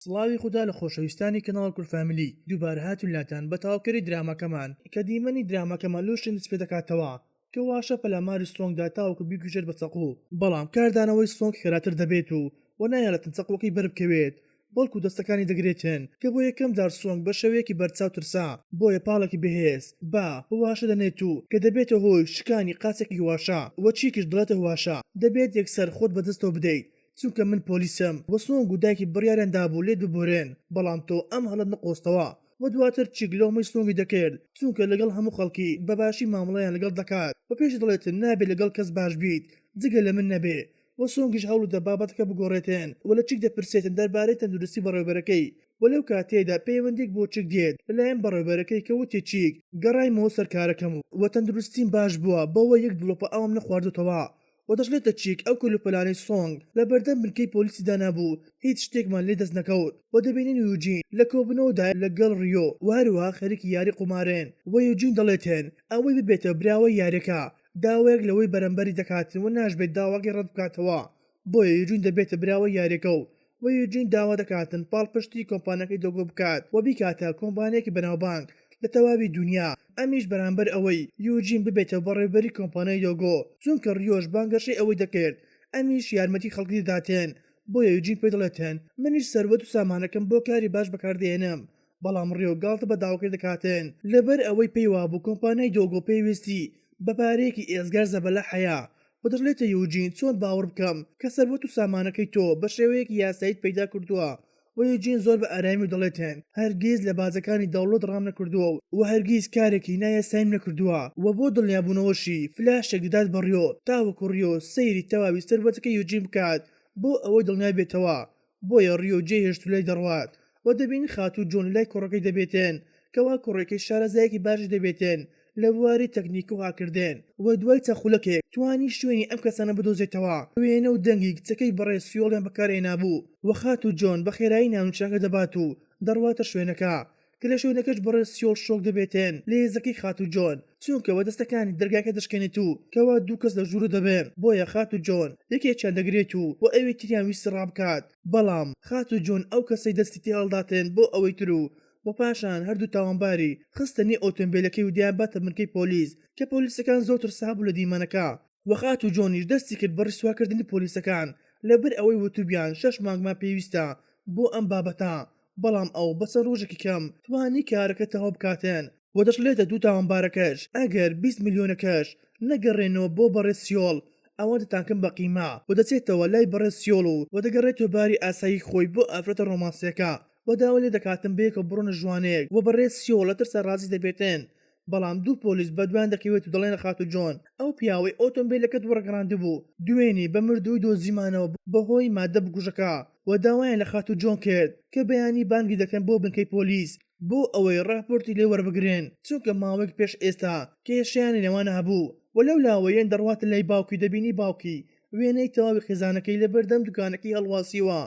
سڵاوی خوددا لە خۆشەویستانی کەناڵ کورفاملی دووبارە هاتوونلاتان بە تاواکەری درامەکەمان کە دیمەنی درامەکەمان لۆشتن دەست پێ دەکاتەوە کە واشە پەلاماری سۆنگدا تاوەکو بیگوژێت بە چەقوو بەڵام کاردانەوەی سۆنگ خێراتر دەبێت و نایەڵێتن چەقوەکەی بەربکەوێت بەڵکو دەستەکانی دەگرێتن کە بۆ یەکەم جار سۆنگ بە شێوەیەکی بەرچاو ترسا بۆیە پاڵێکی بەهێز واشە دەنێت و کە دەبێتە هۆی شکانی قاچێکی واشە وە چیکیش دڵێتە واشە دەبێت یەکسەر خۆت بەدەستەوە بدەیت چونکە من پۆلیسم وە سۆنگ و دایکی بڕیاریان دابوو لێت ببورێن بەڵام تۆ ئەم هەڵت نەقۆستەوە وە دواتر چیک لۆمەی سۆنگی دەکرد چونکە لەگەڵ هەموو خەڵکی بەباشی مامەڵەیان لەگەڵ دەکات بە پێش دڵێتن نابێت لەگەڵ کەس باش بیت جگە لە من نەبێ وە سۆنگیش هەوڵ دە بابەتەکە بگۆڕێتێن وە لە چیک دەپرسێتن دەربارەی تەندروستی بەڕێوەبەرەکەی وەلەو کاتێدا پەیوەندێک بۆ چیک دێت لەلایەن بەڕێوەبەرەکەی کە وتی چیک گەڕایمەوە سەرکارەکەم وە تەندروستیم باش بووە بەوە یەک دڵۆپە ئەوم نەخواردوتەوە ودەژلێتە چیک ئەو کلوپەلانی سۆنگ لە بەردەم بنکەی پۆلیسیدا نەبوو هیچ شتێکمان لێ دەست نەکەوت و دەبینین یوجین لە کۆبنەوەدا لەگەڵ ڕیۆ وهروە خەریکی یاری قومارێن و یوجین دەڵێتێن ئەوەی ببێتە براوە یاریەکە داوایەک لەوەی بەرەمبەری دەکاتن و ناشبێت داواکی ڕەت بکاتەوە بۆیە یوجین دەبێتە براوە یاریەکە و یوجین داوا دەکاتن پاڵپشتی کۆمپانەکەی دۆگۆ بکات و بیکاتە کۆمپانیەکی بەناوبانگ لە تەواوی دنیا ئەمیش بەرامبەر ئەوەی یوجین ببێتە بەڕێوەبەری کۆمپانیای دۆگۆ چونکە ڕیۆش بانگەشەی ئەوەی دەکرد ئەمیش یارمەتی خەڵکی دەداتێن بۆیە یوجین پێ دەڵێتێن منیش سەروەت و سامانەکەم بۆ کاری باش بەکاردێنم بەڵام ڕیۆ گاڵتە بە داواکرد دەکاتێن لەبەر ئەوەی پێی وابوو کۆمپانیای دۆگۆ پێویستی بە پارەیەکی ئێزگار زەبەلە حەیا دەژلێتە یوجین چۆن باوەڕ بکەم کە سەروەت و سامانەکەی تۆ بە شێوەیەکی یاساییت پەیدا کردووە و یوجین زۆر بە ئارامی و دەڵێتێن هەرگیز لە بازەکانی دەوڵەت ڕام نەکردووە و هەرگیز کارێکی نایاسایم نەکردووە و بۆ دڵنیابوونەوەشی فلاشێک دەدات بە ڕیۆ تاوەکو ڕیۆ سەیری تەواوی سەروەتەکەی یوجین بکات بۆ ئەوەی دڵنیابێتەوە بۆیە ڕیۆ جێهێشت و لای دەڕوات و دەبین خاتوو جۆن لای کوڕەکەی دەبێتێن کەوا کوڕێکی شارەزایەکی باشی دەبێتێن لە بواری تەکنیک و هاکردێن و دوای چەخولەکێک توانی شوێنی ئەم کەسانە بدۆزێتەوە وێنە و دەنگی کچەکەی بەڕێز سیۆڵیان بەکارهێنابوو و خاتوو جۆن بە خێرایی ناونیشانەکە دەبات و دەڕواتە شوێنەکە کە لە شوێنەکەش بەڕێز سیۆڵ شۆک دەبێتێن لە هێزەکەی خاتوو جۆن چونکەوە دەستەکانی دەرگاکە دەشکێنێت و کەوا دوو کەس لە ژوورە دەبێن بۆیە خاتوو جۆن یەکێکیان دەگرێت و ئەوی تریان ویستی ڕابکات بەڵام خاتوو جۆن ئەو کەسەی دەستی تێ هەڵداتێن بۆ ئەوەی تر و پاشان هەردوو تاوانباری خستنی ئۆتۆمبیلەکەی و دیان باتە بنکەی پۆلیس کە پۆلیسەکان زۆرتر سابوو لە دیمەنەکە وەخات و جۆنیش دەستی کرد بە ڕیسواکردنی پۆلیسەکان لەبەر ئەوەی وتوبیان 6 مانگمان پێویستە بۆ ئەم بابەتە بەڵام ئەو بەسەر ڕۆژێکی کەم توانی کارەکە تەواو بکاتێن و دەشلێتە دوو تاوانبارەکەش ئەگەر 20 میلیۆنەکەش نەگەڕێنەوە بۆ بەڕێز سیۆڵ ئەوە دەتانکەم بە قیمە و دەچێتەوە لای بەڕێز سیۆڵ و دەگەڕێتەوە باری ئاسایی خۆی بۆ ئافرەتە ڕۆمانسیەکە و داوا لێ دەکاتن بەیەکە بڕۆنە جوانەیەک و بەڕێز سیۆڵ لە ترسە ڕازی دەبێتن بەڵام دوو پۆلیس بەدوان دەکەوێت و دەڵێنە خاتوو جۆن ئەو پیاوەی ئۆتۆمبیلەکەت وەرگەڕاندبوو دوێنی بە مردووی دۆزیمانەوە بەهۆی مادە بگوژەکە و داوایان لە خاتوو جۆن کرد کە بەیانی بانگی دەکەن بۆ بنکەی پۆلیس بۆ ئەوەی ڕاپۆرتی لێ وەربگرێن چونکە ماوەیەک پێش ئێستا کێشیانی لەوانە هەبوو وەلەو لاوەیەن دەڕواتە لای باوکی دەبینی باوکی وێنەی تەواوی خێزانەکەی لە بەردەم دوکانەکەی هەڵواسیوە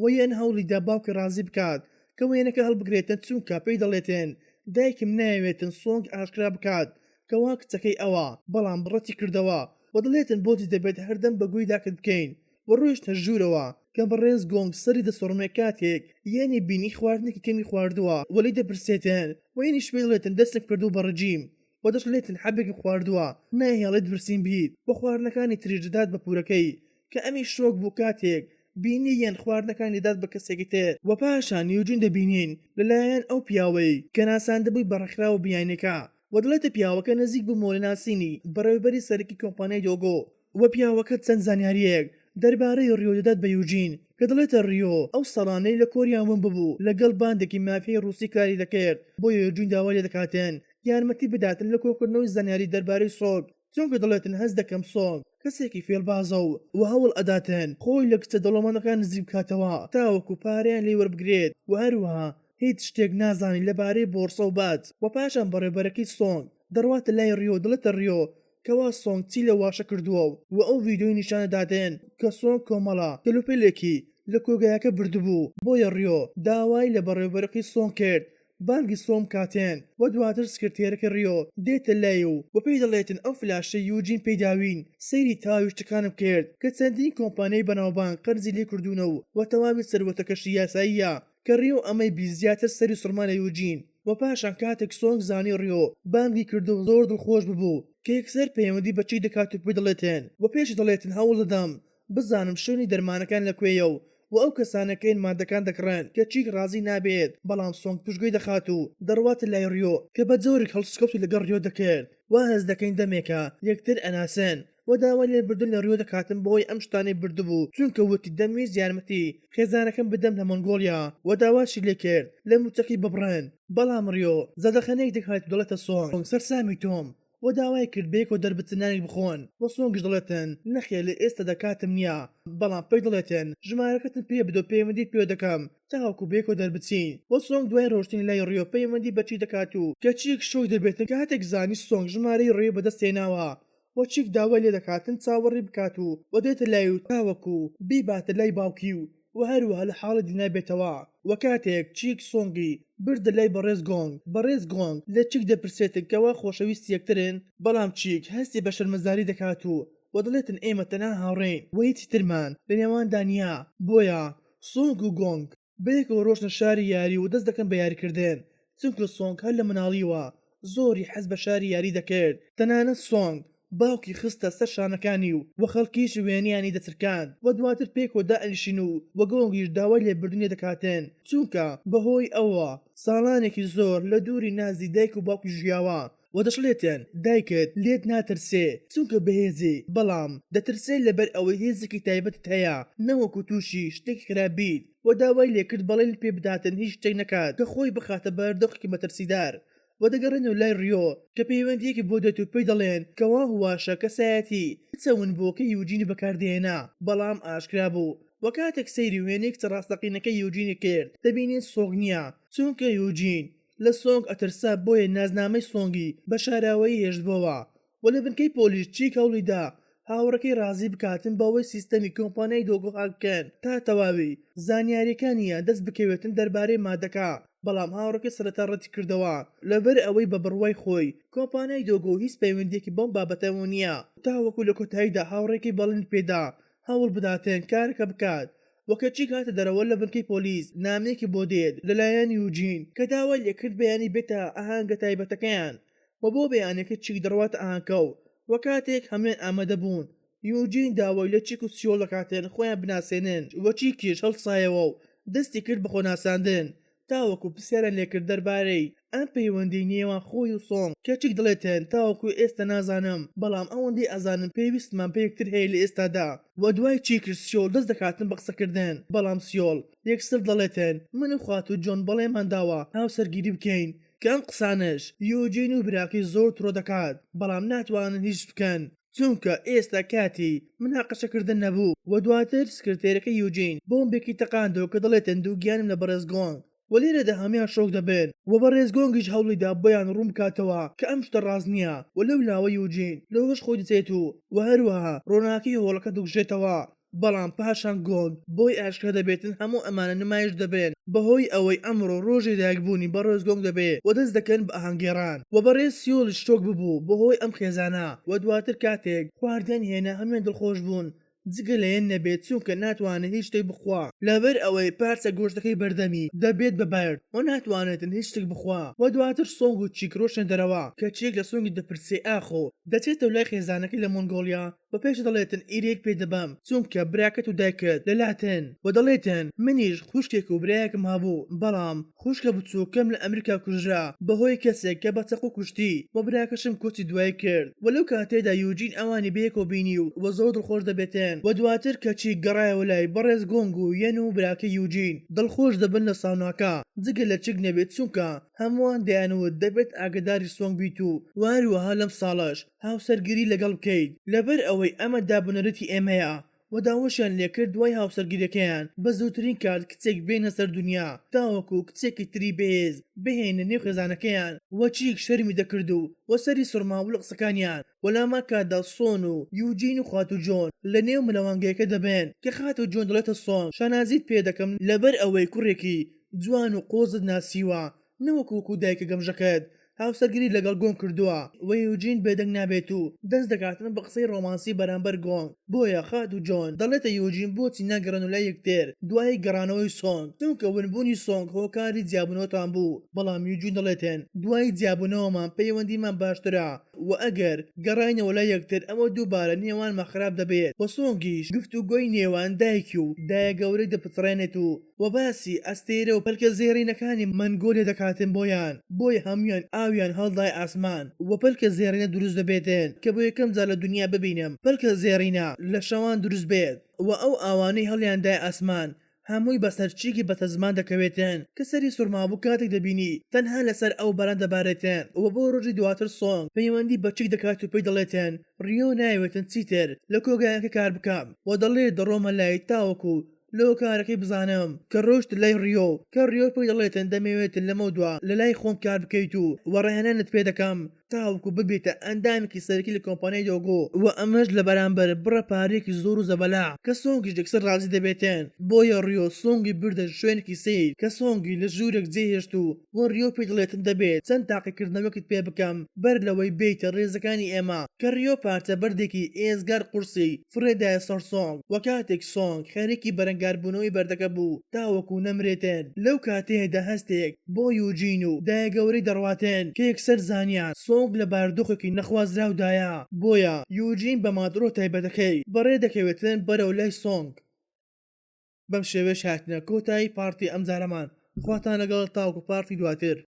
و یەن هەوڵیدا باوکی ڕازی بکات کە وێنەکە هەڵبگرێتن چونکە پێی دەڵێتێن دایکم ناوێتن سۆنگ ئاشکرا بکات کەوا کچەکەی ئەوە بەڵام بڕەتی کردەوە و دەڵێتن بۆتی دەبێت هەردەم بەگوی داکرد بکەین و ڕۆیشتە ژوورەوە کە بەڕێز گۆنگ سەری دەسۆڕمێ کاتێک یەنی بینی خواردنێکی کەمی خواردووە وەلی دەپرسێتن وێنی شوێ دڵێتن دەستێک کردو بە ڕەجیم و دەشلێتن حەبێکی خواردووە ناهێڵێت برسیم بیت بە خواردنەکانی تریژدات بە پورەکەی کە ئەمی شۆک بوو کاتێک بینی یەن خواردنەکانی داد بە کەسێکی تر و پاشان یوجین دەبینین لەلایەن ئەو پیاوەی کە ناساندەبووی بەڕەخراوە بیانێکە و دڵێتە پیاوەکە نزیک بوو مۆلە ناسینی بەڕێوەبەری سەرەکی کۆمپانیای دۆگۆ و پیاوەکە چەند زانیاریەک دەربارەی ڕیۆ دەدات بە یوجین کە دڵێتە ڕیۆ ئەو سەڵانەی لە کۆریاون ببوو لەگەڵ باندێکی مافیای ڕووسی کاری دەکرد بۆ یوجین داوا لێ دەکاتێن یارمەتی بداتن لە کۆکردنەوەی زانیاری دەربارەی سۆنگ چونکە دڵێتن هەست دەکەم سۆنگ کەسێکی فێڵبازە و هەوڵ ئەداتێن خۆی لە کچە دەوڵەمەندەکان نزیک بکاتەوە تاوەکو پارەیان لێ وەربگرێت و هەروەها هیچ شتێک نازانی لەبارەی بۆرسە و بات و پاشان بەڕێبەرەکەی سۆنگ دەڕواتە لای ڕیۆ دڵێتە ڕیۆ کەوا سۆنگ چی لە واشە کردووە و ئەو ڤیدۆی نیشانەدادێن کە سۆنگ کۆمەڵە کەلوپێلێکی لە کۆگایەکە بردبوو بۆیە ڕیۆ داوای لە بەڕێوەبەرەکەی سۆنگ کرد بانگی سۆم کاتێن و دواتر سکرتێرەکە ڕیۆ دێتە لای و پێی دەڵێتن ئەو فلاشە یوجین پێداوین سەیری تاوی شتەکانم کرد کە چەندین کۆمپانیای بەناوبانگ قەرزی لێ کردوونەوە و تەواوی سەروەتەکەشی یاساییە کە ڕیۆ ئەمەی بیزیاتر سەری سڕما لە یوجین و پاشان کاتێک سۆنگ زانی ڕیۆ بانگی کردو و زۆر دڵخۆش ببوو کە یەکسەر پەیوەندی بەچی دەکات و پێی دەڵێتێن و پێش دەڵێتن هەوڵ دەدەم بزانم شوێنی دەرمانەکان لەکوێیە و ئەو کەسانەکەین مادەکان دەکڕێن کە چیک ڕازی نابێت بەڵام سۆنگ پشتگوێی دەخات و دەڕواتە لای ڕیۆ کە بە جۆرێک هەڵسکەوتی لەگەڵ ڕیۆ دەکرد وا هەز دەکەین دەمێکە یەکتر ئەناسن و داوای لێبردن لە ڕیۆ دەکاتن بۆی ئەم شتانەی بردبوو چونکە وتی دەمویست یارمەتی خێزانەکەم بدەم لە مۆنگۆلیا و داواشی لێ کرد لە موچەقی ببڕێن بەڵام ڕیۆ زەدەخەنەیەک دەکات دەڵێتە سۆنگ سەرسامی تۆم و داوای کرد بێک و دەربچنانێک بخۆن بۆ سۆنگش دەڵێتن نەخێ لە ئێستا دەکاتم نییە بەڵام پێی دەڵێتن ژمارەکەتن پێ بدۆ پەیوەندی پێ دەکەم تاوەکو بێک و دەربچین بۆ سۆنگ دوای ڕۆشتنی لای ڕیۆ پەیوەندی بەچی دەکات و کە چیک شۆی دەبێتن کە هاتێک زانی سۆنگ ژمارەی ڕیۆ بەدەستێناوە و چیک داوای لێ دەکاتن چاوەڕی بکات و دێتە لای و تاوەکو بیباتە لای باوکی و هەروەها لە حاڵی نابێتەوە و کاتێک چیک سۆنگی بردە لای بەڕێز گۆنگ لە چیک دەپرسێتن کەوا خۆشەویستی یەکترن بەڵام چیک هەستی بە شەرمەزاری دەکات و دەڵێتن ئێمە تەنها هاوڕێین و هیچی ترمان لە نێواندا نییە بۆیە سۆنگ و گۆنگ بەیەکەوە ڕۆشنە شاری یاری و دەست دەکەن بە یاریکردن چونکە سۆنگ هەر لە مناڵیوە زۆری حەز بە شاری یاری دەکرد تەنانەت سۆنگ باوکی خستە سەر شانەکانی و خەڵکیش وێنیانی دەچرکاند و دواتر پێکۆدا ئەلیشین و گۆنگیش داوای لێبردنێ دەکاتن چونکە بەهۆی ئەوە ساڵانێکی زۆر لە دووری نازی دایک و باوکی ژیاوە و دەشڵێتن دایکت لێت ناترسێ چونکە بەهێزی بەڵام دەترسێ لەبەر ئەوەی هێزێکی تایبەت هەیە نەوەکو تووشی شتێکی خراپبیت و داوای لێکرد بەڵێن پێ بداتن هیچ شتێک نەکات کە خۆی بخاتە بەردەخی مەترسیدار و دەگەڕێن و لای ڕیۆ کە پەیوەندیەکی بۆ دێت و پێی دەڵێن کەوا هواشە کەسایەتی چەون بۆکە یوجینی بەکاردێنا بەڵام ئاشکرا بوو و کاتێک سەیری وێنێک ڕاستەقینەکە یوجینی کرد دەبینێت سۆنگ نییە چونکە یوجین لە سۆنگ ئەترسا بۆیە نازنامەی سۆنگی بە شاراوەی هێشتبەوە و لە بنکەی پۆلیس چیک هەوڵیدا هاوڕەکەی ڕازی بکاتن بەوەی سیستەمی کۆمپانیای دۆگۆها بکەن تا تەواوی زانیاریەکانیە دەست بکەوێتن دەربارەی مادەکە بەڵام هاوڕەکەی سەرەتا ڕەتی کردەوە لەبەر ئەوەی بە بڕوای خۆی کۆمپانیای دۆگۆ هیچ پەیوەندێکی بەم بابەتەوە نییە تاوەکو لە کۆتاییدا هاوڕێکی بەڵێن پێدا هەوڵ بداتێن کارەکە بکات وەکە چی کاتە دەرەوە لە بنکەی پۆلیس نامێکی بۆ دێت لەلایەن یوجین کە داوای لێکرد بەیانی بێتە ئاهانگە تایبەتەکەیان و بۆ بەیانەکە چیک دەڕواتە ئاهانکە و کاتێک هەمێن ئامادە بوون یوجین داوای لە چیک و سیۆڵ دەکاتێن خۆیان بناسێنن وە چیکیش هەڵسایەوە و دەستی کرد بە خۆناساندن تاوەکو پرسیاران لێکرد دەربارەی ئەم پەیوەندی نێوان خۆی و سۆنگ کە چیک دەڵێتێن تاوەکو ئێستا نازانم بەڵام ئەوەندەی ئەزانم پێویستمان پێ یەکتر هەیە لە ئێستادا و دوای چیکر سیۆڵ دەست دەکاتن بە قسەکردن بەڵام سیۆڵ یەکسەر دەڵێتێن من و خوات و جۆن بەڵێمان داوە هاوسەرگیری بکەین کە ئەم قسانش یوجین و براکەی زۆر تڕۆ دەکات بەڵام ناتوانن هیچ بکەن چونکە ئێستا کاتی مناقەشەکردن نەبوو و دواتر سکرتێرەکە یوجین بۆمبێکی تەقاندەوە کە دەڵێتن دوو گیانم لە بەڕێز گۆنگ و لێرەدا هەمیان شۆک دەبن و بەڕێز گۆنگیش هەوڵیدا بۆیان ڕوون بکاتەوە کە ئەم شتە ڕاز نییە و لەو لاوە یوجین لەوەش خۆی دەچێت و هەروەها ڕۆناکی هۆڵەکە دوگژێتەوە بەڵام پاشان گۆنگ بۆی ئاشکرا دەبێتن هەموو ئەمانە نمایش دەبێن بەهۆی ئەوەی ئەمڕۆ ڕۆژی دایکبوونی بەڕێز گۆنگ دەبێت و دەست دەکەن بە ئاهەنگێڕان و بەڕێز سیۆڵش شتۆک ببوو بەهۆی ئەم خێزانە و دواتر کاتێک خواردیان هێنا هەموێن دڵخۆش بوون جگە لەیەن نەبێت چونکە ناتوانێت هیچ شتێک بخوا لەبەر ئەوەی پارچە گۆشتەکەی بەردەمی دەبێت بەبارد و ناتوانێتن هیچ شتێک بخوا و دواتر سۆنگ و چیک ڕۆشن دەرەوە کە چیک لە سۆنگی دەپرسێ ئاخۆ دەچێتەوە لای خێزانەکەی لە مۆنگۆلیا بە پێش دەڵێتن ئیرێک پێ دەبەم چونکە براکەت و دایکت لەلاتن و دەڵێتن منیش خوشکێک و برایەکم هەبوو بەڵام خوشکە بچووکەم لە ئەمریکا کوژرا بەهۆی کەسێک کە بە چەق و کوشتی و براکەشم کۆچی دوای کرد وەلەو کاتێدا یوجین ئەوانی بەیەکەوە بینی و زۆر دڵخۆش دەبێتن و دواتر کەچی گەڕایەوە لای بەڕێز گۆنگ و یەن و براکە یوجین دڵخۆش دەبن لە ساوناکە جگە لە چیک نەبێت چونکە هەمووان دەیانوت دەبێت ئاگداری سۆنگ بیت و واروەها لەم ساڵەش هاوسەرگیری لەگەڵ بکەیت لەبەر ئەوەی ئەمە دابنەرەتی ئێمەیە و داوەشیان لێکرد دوای هاوسەرگیریەکەیان بە زووترین کات کچێک بێنە سەر دنیا تاوەکو کچێکی تری بەهێز بهێنە نێو خێزانەکەیان وە چیک شەرمی دەکرد و سەری سوڕماوو لە قسەکانیان وەلاما کاتدا سۆن و یوجین و خات و جۆن لە نێو ملەوانگەیەکە دەبێن کە خات و جۆن دەڵێتە سۆن شانازیت پێ دەکەم لەبەر ئەوەی کوڕێکی جوان و قۆزت ناسیوە نەوەکوکو دایکە گەمژەکەت هاوسەرگیری لەگەڵ گۆن کردووە و یوجین بێدەنگ نابێت و دەست دەکاتن بە قسەی ڕۆمانسی بەرامبەر گۆنگ. بۆیە خات و جۆن دەڵێتە یوجین بۆچی ناگەڕن و لای یەکتر دوای گەڕانەوەی سۆنگ، چونکە ونبوونی سۆنگ هۆکاری جیاببوونەوەتان بوو. بەڵام یوجین دەڵێتێن دوای جیاببوونەوەمان پەیوەندیمان باشترە و ئەگەر گەڕاینەوە لای یەکتر ئەمە دووبارە نێوانمان خراپ دەبێت. وە سۆنگیش گفتوگۆی نێوان دایکی و دایە گەورەی دەپچڕێنێت و باسی ئەستێرە و پەلکە زێڕینەکانی مەنگۆلیە دەکاتن بۆیە هەمویان ئاویان هەڵدای ئاسمان و پەلکە زێڕینە دروست دەبێتن کە بۆ یەکەم جار لە دنیا ببینم پەلکە زێڕینە لە شەوان دروست بێت و ئەو ئاوانەی هەڵیاندای ئاسمان هەمووی بەسەر چیکی بەتەزمان دەکەوێتن کە سەری سوورمابوو کاتێک دەبینی تەنها لەسەر ئەو بەران دەبارێتن و بۆ ڕۆژی دواتر سۆنگ پەیوەندی بە چیک دەکات و پێی دەڵێتن ڕیۆ ناوێتن چیتر لە کۆگایەکە کار بکەم و دەڵێت دەڕۆمە لای تاوەکو لەو کارەکەی بزانم کە ڕۆشت لای ڕیۆ کە ڕیۆ پێی دەڵێتن دەمەوێتن لەمە دووە لە لای خۆم کار بکەیت و وەڕێنانت پێ دەکەم تاوەکو ببێتە ئەندامێکی سەرکی لە کۆمپانیای دۆگۆ و ئەمەش لە بەرامبەر بڕە پارێکی زۆر و زەبەلا کە سۆنگیش دەکسەر ڕازی دەبێتن. بۆیە ڕیۆ سۆنگی بردە شوێنێکی سیر کە سۆنگی لە ژوورێک جێهێشت و ڕیۆ پێی دەڵێتن دەبێت چەند تاقیکردنەوەکت پێ بکەم بەر لەوەی بیتە ڕێزەکانی ئێمە کە ڕیۆ پارچە بەردێکی ئێزگار قورسی فرێدایە سەر سۆنگ و کاتێک سۆنگ خەریکی بەرەنگاربوونەوەی بەردەکە بوو تاوەکو نەمرێتن. لەو کاتەیەدا هەستێک بۆ یوجین و دایە گەورەی دەڕواتێن کە یەکسەر زانیان سۆنگ لە باردۆخێکی نەخوازراودایە. بۆیە یوجین بە مادرۆ تایبەتەکەی بەڕێ دەکەوێتن بەرەو لای سۆنگ. بەم شێوەیە هاتنە کۆتایی پارتی ئەم جارەمان. خواتان لەگەڵ تاوەکو پارتی دواتر.